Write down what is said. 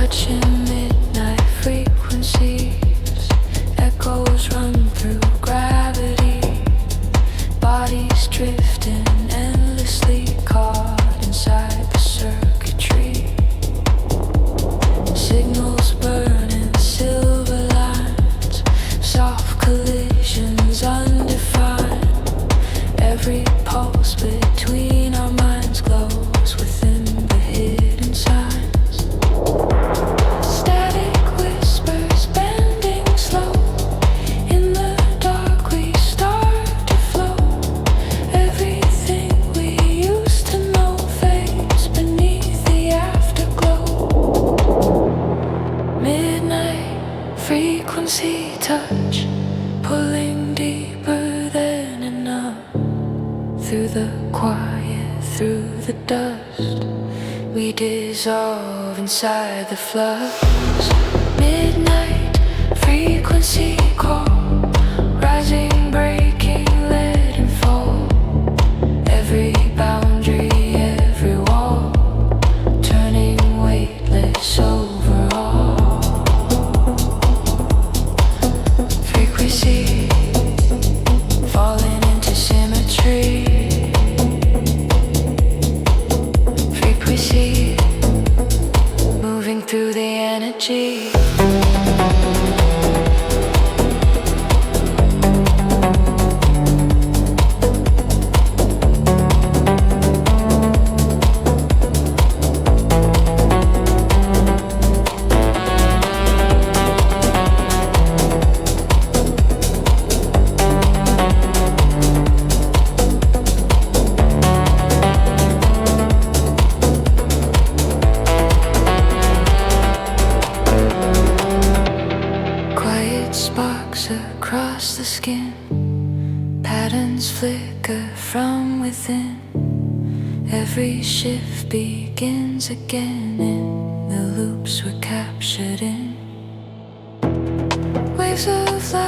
touching midnight frequencies. Echoes run through gravity. Bodies drifting endlessly, caught inside the circuitry. Signals burning silver lines, soft collisions undefined. Every pulse between our minds glows within the hidden signs. Static whispers bending slow. In the dark we start to flow. Everything we used to know fades beneath the afterglow. Midnight frequency touch, pulling deeper than enough. Through the quiet, through the dust, we dissolve inside the flux. Midnight frequency call, rising, breaking, letting fall. Every boundary, every wall, turning weightless overall. Frequency falling into symmetry. Frequency moving through the energy. Sparks across the skin, patterns flicker from within. Every shift begins again in the loops we're captured in. Waves of light